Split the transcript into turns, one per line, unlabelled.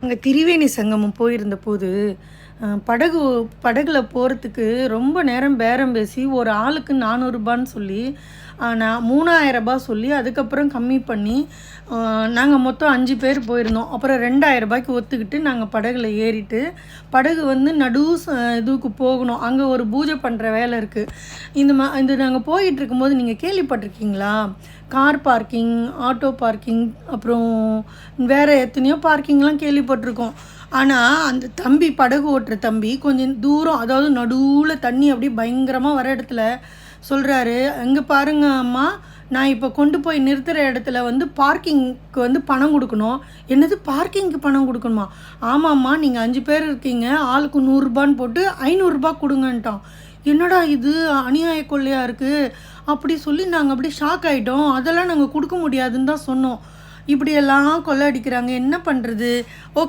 அங்கே திரிவேணி சங்கமம் போயிருந்தபோது படகுல போகிறதுக்கு ரொம்ப நேரம் பேரம் பேசி ஒரு ஆளுக்கு 400 சொல்லி நான் 3000 சொல்லி அதுக்கப்புறம் கம்மி பண்ணி நாங்கள் மொத்தம் 5 பேர் போயிருந்தோம். அப்புறம் 2000 ஒத்துக்கிட்டு நாங்கள் படகுல ஏறிட்டு படகு நடு இதுக்கு போகணும். அங்கே ஒரு பூஜை பண்ணுற வேலை இருக்குது. இந்த நாங்கள் போயிட்டு இருக்கும்போது நீங்கள் கேள்விப்பட்டிருக்கீங்களா? கார் பார்க்கிங், ஆட்டோ பார்க்கிங், அப்புறம் வேறு எத்தனையோ பார்க்கிங்லாம் கேள்விப்பட்டிருக்கோம். ஆனால் அந்த தம்பி, படகு ஓட்டுற தம்பி, கொஞ்சம் தூரம், அதாவது நடுவில் தண்ணி அப்படியே பயங்கரமாக வர இடத்துல சொல்கிறாரு, அங்கே பாருங்க அம்மா, நான் இப்போ கொண்டு போய் நிறுத்துகிற இடத்துல பார்க்கிங்க்கு பணம் கொடுக்கணும். என்னது, பார்க்கிங்க்கு பணம் கொடுக்கணுமா? ஆமாம்மா, நீங்கள் 5 பேர் இருக்கீங்க, ஆளுக்கு 100 போட்டு 500 கொடுங்கன்ட்டான். என்னடா இது அநியாய கொள்ளையாக இருக்குது அப்படி சொல்லி நாங்கள் அப்படியே ஷாக் ஆகிட்டோம். அதெல்லாம் நாங்கள் கொடுக்க முடியாதுன்னு தான் சொன்னோம். இப்படியெல்லாம் கொள்ளை அடிக்கிறாங்க, என்ன பண்ணுறது? ஓகே.